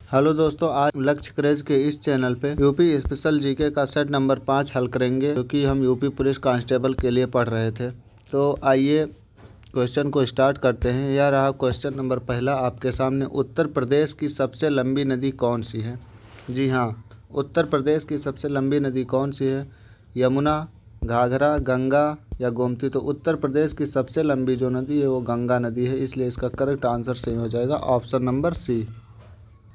Hello दोस्तों, आज लक्ष्य क्रेज के इस चैनल पे यूपी स्पेशल जीके का सेट नंबर 5 हल करेंगे, क्योंकि हम यूपी पुलिस कांस्टेबल के लिए पढ़ रहे थे। तो आइए क्वेश्चन को स्टार्ट करते हैं। यह रहा क्वेश्चन नंबर पहला आपके सामने। उत्तर प्रदेश की सबसे लंबी नदी कौन सी है? जी हाँ, उत्तर प्रदेश की सबसे लंबी नदी कौन सी है? यमुना, घाघरा, गंगा या गोमती? तो उत्तर प्रदेश की सबसे लंबी जो नदी है वो गंगा नदी है, इसलिए इसका करेक्ट आंसर सही हो जाएगा ऑप्शन नंबर सी।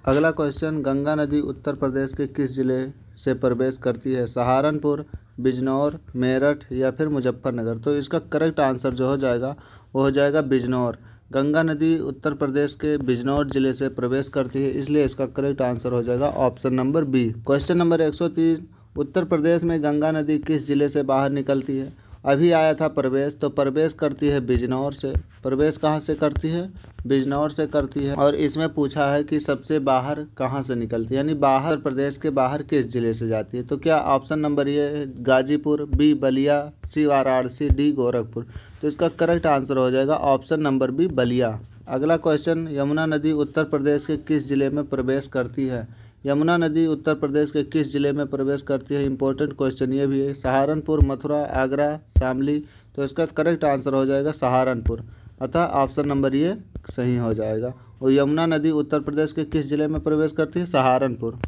अगला क्वेश्चन, गंगा नदी उत्तर प्रदेश के किस जिले से प्रवेश करती है? सहारनपुर, बिजनौर, मेरठ या फिर मुजफ्फरनगर? तो इसका करेक्ट आंसर जो हो जाएगा वो हो जाएगा बिजनौर। गंगा नदी उत्तर प्रदेश के बिजनौर जिले से प्रवेश करती है, इसलिए इसका करेक्ट आंसर हो जाएगा option number B. Question number 103, Uttar Pradesh में गंगा नदी किस जिले से बाहर निकलती है? अभी आया था प्रवेश, तो प्रवेश करती है बिजनौर से। प्रवेश कहाँ से करती है? बिजनौर से करती है। और इसमें पूछा है कि सबसे बाहर कहाँ से निकलती है, यानी बाहर प्रदेश के बाहर किस जिले से जाती है? तो क्या ऑप्शन नंबर ये है गाजीपुर, बी बलिया, सी वाराणसी, डी गोरखपुर? तो इसका करेक्ट आंसर हो जाएगा ऑप्शन नंबर बी बलिया। अगला क्वेश्चन, यमुना नदी उत्तर प्रदेश के किस जिले में प्रवेश करती है? यमुना नदी उत्तर प्रदेश के किस जिले में प्रवेश करती है? इंपॉर्टेंट क्वेश्चन ये भी है। सहारनपुर, मथुरा, आगरा, शामली? तो इसका करेक्ट आंसर हो जाएगा सहारनपुर, अतः ऑप्शन नंबर ये सही हो जाएगा। और यमुना नदी उत्तर प्रदेश के किस जिले में प्रवेश करती है? सहारनपुर।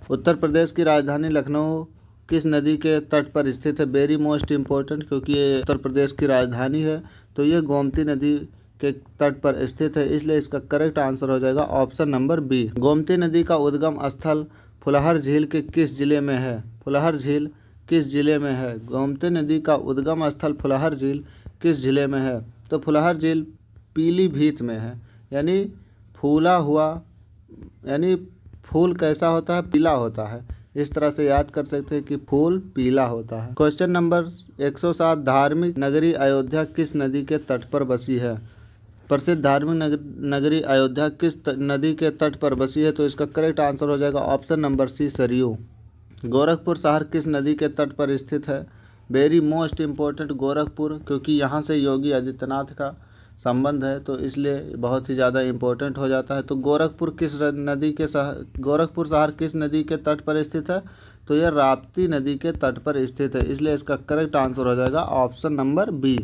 उत्तर प्रदेश की राजधानी लखनऊ किस नदी के तट पर स्थित है? वेरी मोस्ट इम्पोर्टेंट, क्योंकि ये उत्तर प्रदेश की राजधानी है, तो ये गोमती नदी के तट पर स्थित है, इसलिए इसका करेक्ट आंसर हो जाएगा ऑप्शन नंबर बी। गोमती नदी का उद्गम स्थल फुलहर झील के किस जिले में है? फुलहर झील किस जिले में है? गोमती नदी का उद्गम स्थल फुलहर झील किस जिले में है? तो फुलहर झील पीलीभीत में है, यानी फूला हुआ, यानी फूल कैसा होता है? पीला होता है। इस तरह से याद कर सकते हैं कि फूल पीला होता है। क्वेश्चन नंबर 107, धार्मिक नगरी अयोध्या किस नदी के तट पर बसी है? प्रसिद्ध धार्मिक नगरी अयोध्या किस नदी के तट पर बसी है? तो इसका करेक्ट आंसर हो जाएगा option number C Saryu. Gorakhpur शहर किस नदी के तट पर स्थित है? वेरी मोस्ट इम्पोर्टेंट गोरखपुर, क्योंकि यहाँ से योगी आदित्यनाथ का संबंध है, तो इसलिए बहुत ही ज़्यादा इम्पोर्टेंट हो जाता है। तो गोरखपुर शहर किस नदी के तट पर स्थित है? तो यह राप्ती नदी के तट पर स्थित है, इसलिए इसका करेक्ट आंसर हो जाएगा option number B.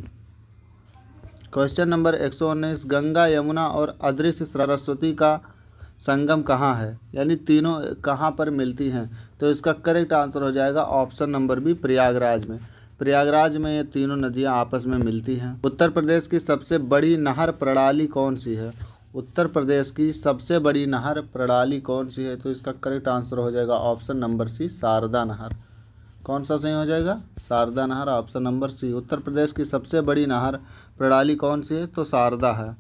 Question number 119, Ganga, Yamuna और अदृश्य सरस्वती का संगम कहाँ है? यानी तीनों कहाँ पर मिलती हैं? तो इसका करेक्ट आंसर हो जाएगा ऑप्शन नंबर बी, प्रयागराज में। प्रयागराज में ये तीनों नदियाँ आपस में मिलती हैं। उत्तर प्रदेश की सबसे बड़ी नहर प्रणाली कौन सी है? उत्तर प्रदेश की सबसे बड़ी नहर प्रणाली कौन सी है? तो इसका करेक्ट आंसर हो जाएगा ऑप्शन नंबर सी, शारदा नहर। कौन सा सही हो जाएगा? शारदा नहर, ऑप्शन नंबर सी। उत्तर प्रदेश की सबसे बड़ी नहर प्रणाली कौन सी है? तो शारदा है।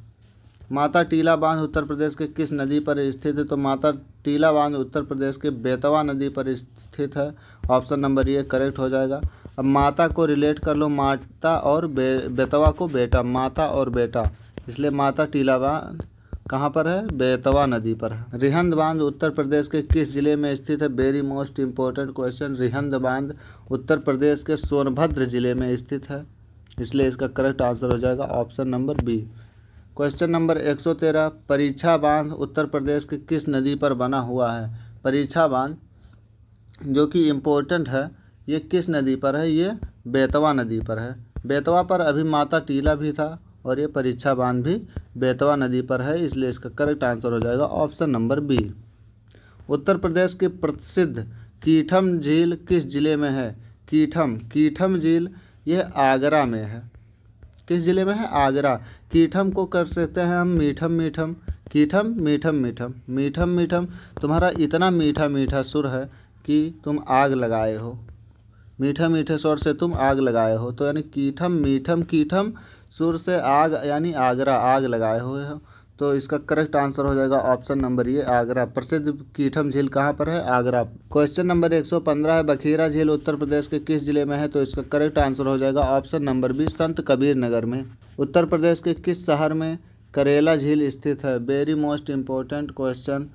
माता टीला बांध उत्तर प्रदेश के किस नदी पर स्थित है? तो माता टीला बांध उत्तर प्रदेश के बेतवा नदी पर स्थित है, ऑप्शन नंबर ये करेक्ट हो जाएगा। अब माता को रिलेट कर लो, माता और बेतवा को बेटा, माता और बेटा, इसलिए माता टीला बांध कहाँ पर है? बेतवा नदी पर है। रिहंद बांध उत्तर प्रदेश के किस जिले में स्थित है? Very most important question. Rihand बांध उत्तर प्रदेश के सोनभद्र जिले में स्थित है, इसलिए इसका करेक्ट आंसर हो जाएगा option number B. Question number 113, परीक्षा बांध उत्तर प्रदेश के किस नदी पर बना हुआ है? परीक्षा बांध जो कि इम्पोर्टेंट है, ये किस नदी पर है? ये बेतवा नदी पर है। बेतवा पर अभी माता टीला भी था, और ये परीक्षा बांध भी बेतवा नदी पर है, इसलिए इसका करेक्ट आंसर हो जाएगा option number B. Uttar Pradesh की प्रसिद्ध कीठम झील किस जिले में है? कीठम झील ये आगरा में है। किस जिले में है? आगरा। कीठम को कर सकते हैं हम मीठम मीठम, कीठम मीठम मीठम, मीठम मीठम तुम्हारा इतना मीठा मीठा सुर है कि तुम आग लगाए हो, मीठे मीठे स्वर से तुम आग लगाए हो, तो यानी कीठम मीठम, कीठम सुर से आग, यानी आगरा, आग लगाए हुए हो। तो इसका करेक्ट आंसर हो जाएगा ऑप्शन नंबर ये, आगरा। प्रसिद्ध कीठम झील कहाँ पर है? आगरा। क्वेश्चन नंबर 115 है, बखीरा झील उत्तर प्रदेश के किस जिले में है? तो इसका करेक्ट आंसर हो जाएगा ऑप्शन नंबर बी, संत कबीर नगर में। उत्तर प्रदेश के किस शहर में करेला झील स्थित है? Very most important question.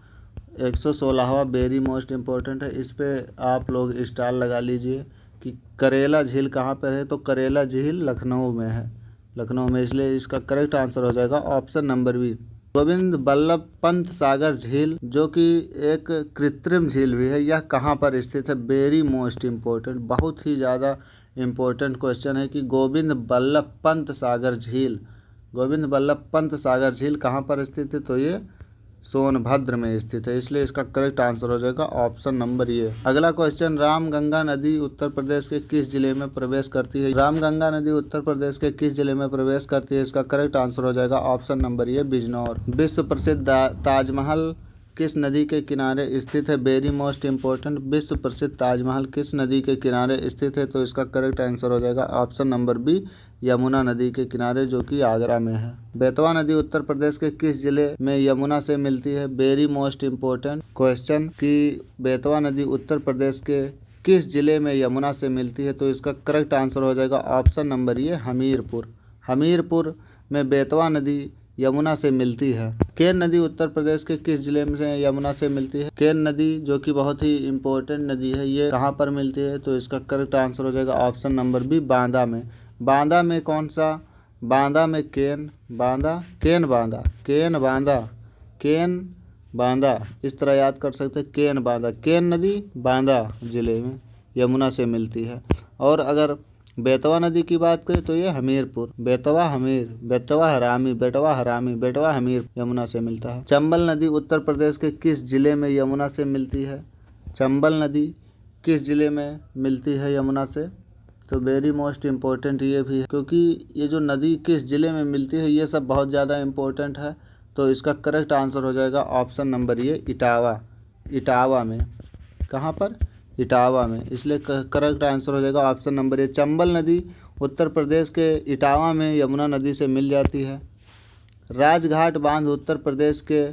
116वां वेरी मोस्ट इम्पोर्टेंट है, इस पर आप लोग स्टार लगा लीजिए कि करेला झील कहाँ पर है। तो करेला झील लखनऊ में है, लखनऊ में, इसलिए इसका करेक्ट आंसर हो जाएगा option number B. Govind Ballabh Pant Sagar झील जो कि एक कृत्रिम झील भी है, यह कहाँ पर स्थित है? वेरी मोस्ट इम्पोर्टेंट, बहुत ही ज़्यादा इम्पोर्टेंट क्वेश्चन है कि गोविंद बल्लभ पंत सागर झील, गोविंद बल्लभ पंत सागर झील कहाँ पर स्थित है? तो ये सोनभद्र में स्थित है, इसलिए इसका करेक्ट आंसर हो जाएगा ऑप्शन नंबर ये। अगला क्वेश्चन, रामगंगा नदी उत्तर प्रदेश के किस जिले में प्रवेश करती है? रामगंगा नदी उत्तर प्रदेश के किस जिले में प्रवेश करती है? इसका करेक्ट आंसर हो जाएगा ऑप्शन नंबर ये, बिजनौर। विश्व प्रसिद्ध ताजमहल किस नदी के किनारे स्थित है? वेरी मोस्ट इम्पोर्टेंट, विश्व प्रसिद्ध ताजमहल किस नदी के किनारे स्थित है? तो इसका करेक्ट आंसर हो जाएगा ऑप्शन नंबर बी, यमुना नदी के किनारे, जो कि आगरा में है। बेतवा नदी उत्तर प्रदेश के किस जिले में यमुना से मिलती है? वेरी मोस्ट इम्पोर्टेंट क्वेश्चन कि बेतवा नदी उत्तर प्रदेश के किस जिले में यमुना से मिलती है? तो इसका करेक्ट आंसर हो जाएगा ऑप्शन नंबर ये, हमीरपुर। हमीरपुर में बेतवा नदी यमुना से मिलती है। केन नदी उत्तर प्रदेश के किस जिले में से यमुना से मिलती है? केन नदी जो कि बहुत ही इम्पोर्टेंट नदी है, ये कहाँ पर मिलती है? तो इसका करेक्ट आंसर हो जाएगा ऑप्शन नंबर बी, बांदा में। बांदा में कौन सा? बांदा में केन बांदा, केन बांदा, केन बांदा, केन बांदा, इस तरह याद कर सकते हैं, केन बांदा। केन नदी बांदा जिले में यमुना से मिलती है। और अगर बेतवा नदी की बात करें तो ये हमीरपुर, बेतवा हमीर, बेतवा हरामी, बेटवा हरामी, बेटवा हमीर यमुना से मिलता है। चंबल नदी उत्तर प्रदेश के किस जिले में यमुना से मिलती है? चंबल नदी किस जिले में मिलती है यमुना से? तो वेरी मोस्ट इम्पोर्टेंट ये भी है, क्योंकि ये जो नदी किस जिले में मिलती है ये सब बहुत ज़्यादा इम्पोर्टेंट है। तो इसका करेक्ट आंसर हो जाएगा ऑप्शन नंबर ये, इटावा। इटावा में, कहाँ पर? इटावा में, इसलिए करेक्ट आंसर हो जाएगा ऑप्शन नंबर ए। चंबल नदी उत्तर प्रदेश के इटावा में यमुना नदी से मिल जाती है। राजघाट बांध उत्तर प्रदेश के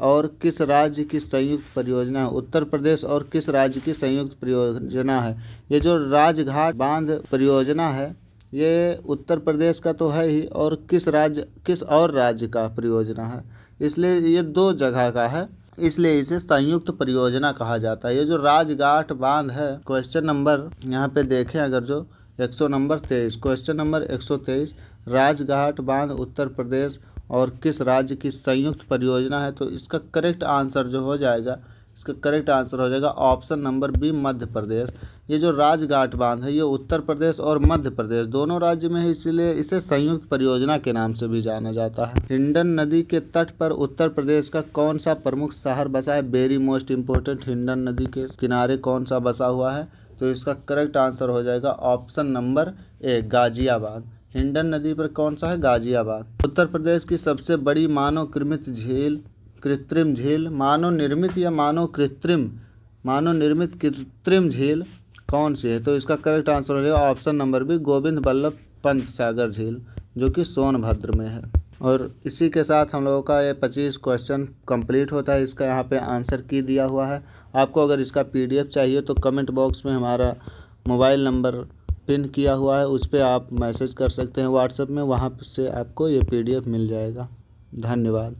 और किस राज्य की संयुक्त परियोजना है? उत्तर प्रदेश और किस राज्य की संयुक्त परियोजना है? ये जो राजघाट बांध परियोजना है ये उत्तर प्रदेश का तो है ही, और किस और राज्य का परियोजना है, इसलिए ये 2 जगह का है, इसलिए इसे संयुक्त परियोजना कहा जाता है। ये जो राजघाट बांध है, क्वेश्चन नंबर यहाँ पे देखें अगर जो 100 नंबर 23, क्वेश्चन नंबर 123, राजघाट बांध उत्तर प्रदेश और किस राज्य की संयुक्त परियोजना है? तो इसका करेक्ट आंसर जो हो जाएगा, इसका करेक्ट आंसर हो जाएगा option number B, Madhya Pradesh. ये जो राजघाट बांध है ये उत्तर प्रदेश और मध्य प्रदेश दोनों राज्य में है, इसलिए इसे संयुक्त परियोजना के नाम से भी जाना जाता है। हिंडन नदी के तट पर उत्तर प्रदेश का कौन सा प्रमुख शहर बसा है? वेरी मोस्ट इम्पोर्टेंट, हिंडन नदी के किनारे कौन सा बसा हुआ है? तो इसका करेक्ट आंसर हो जाएगा option number A, Ghaziabad. Hindon नदी पर कौन सा है? गाजियाबाद। उत्तर प्रदेश की सबसे बड़ी मानव निर्मित झील, कृत्रिम झील, मानव निर्मित या मानव निर्मित कृत्रिम झील कौन सी है? तो इसका करेक्ट आंसर हो जाएगा option number B, Govind Ballabh Pant Sagar झील, जो कि सोनभद्र में है। और इसी के साथ हम लोगों का ये 25 क्वेश्चन कंप्लीट होता है। इसका यहाँ पे आंसर की दिया हुआ है। आपको अगर इसका PDF चाहिए तो कमेंट बॉक्स में हमारा मोबाइल नंबर पिन किया हुआ है, उस पर आप मैसेज कर सकते हैं व्हाट्सएप में, वहाँ से आपको ये PDF मिल जाएगा। धन्यवाद।